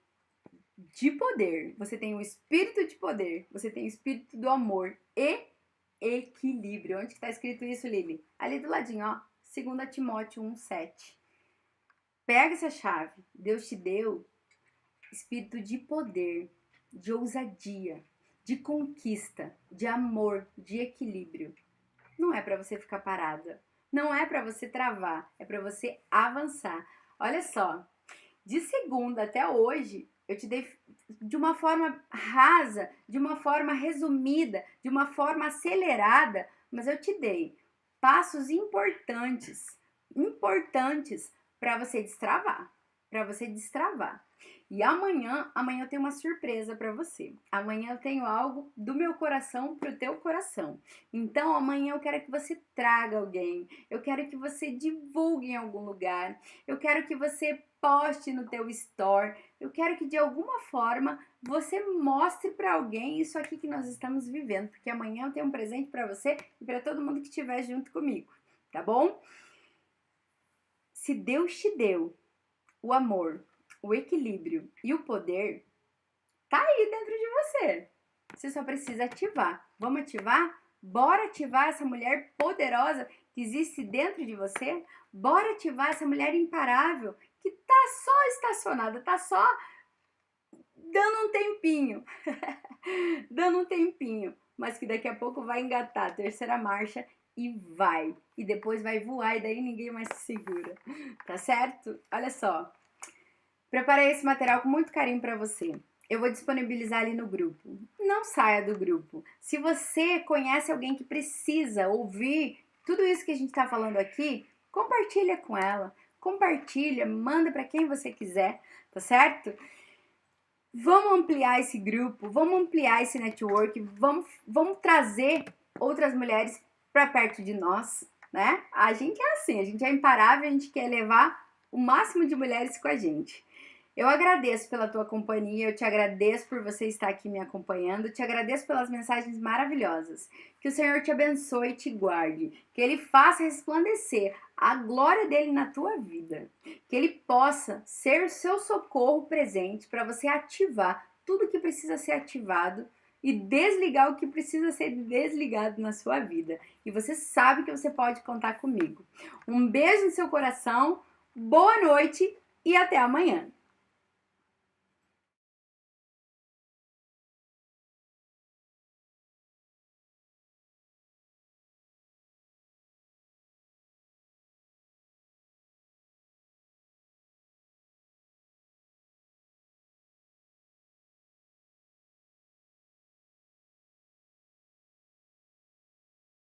de poder. Você tem o espírito de poder, você tem o espírito do amor e equilíbrio. Onde que tá escrito isso, Lili? Ali do ladinho, ó, 2 Timóteo 1:7. Pega essa chave. Deus te deu espírito de poder, de ousadia, de conquista, de amor, de equilíbrio. Não é para você ficar parada. Não é para você travar. É para você avançar. Olha só. De segunda até hoje, eu te dei de uma forma rasa, de uma forma resumida, de uma forma acelerada, mas eu te dei passos importantes para você destravar, para você destravar. E amanhã eu tenho uma surpresa para você. Amanhã eu tenho algo do meu coração pro teu coração. Então amanhã eu quero que você traga alguém. Eu quero que você divulgue em algum lugar. Eu quero que você poste no teu store. Eu quero que de alguma forma você mostre para alguém isso aqui que nós estamos vivendo, porque amanhã eu tenho um presente para você e para todo mundo que estiver junto comigo, tá bom? Se Deus te deu o amor, o equilíbrio e o poder, tá aí dentro de você. Você só precisa ativar. Vamos ativar? Bora ativar essa mulher poderosa que existe dentro de você? Bora ativar essa mulher imparável que tá só estacionada, tá só dando um tempinho. Dando um tempinho, mas que daqui a pouco vai engatar a terceira marcha e vai. E depois vai voar e daí ninguém mais se segura. Tá certo? Olha só. Preparei esse material com muito carinho para você. Eu vou disponibilizar ali no grupo. Não saia do grupo. Se você conhece alguém que precisa ouvir tudo isso que a gente está falando aqui, compartilha com ela. Compartilha, manda para quem você quiser, tá certo? Vamos ampliar esse grupo, vamos ampliar esse network, vamos trazer outras mulheres para perto de nós, né? A gente é assim, a gente é imparável, a gente quer levar o máximo de mulheres com a gente. Eu agradeço pela tua companhia, eu te agradeço por você estar aqui me acompanhando, te agradeço pelas mensagens maravilhosas. Que o Senhor te abençoe e te guarde, que Ele faça resplandecer a glória dele na tua vida, que Ele possa ser o seu socorro presente para você ativar tudo que precisa ser ativado e desligar o que precisa ser desligado na sua vida. E você sabe que você pode contar comigo. Um beijo no seu coração, boa noite e até amanhã.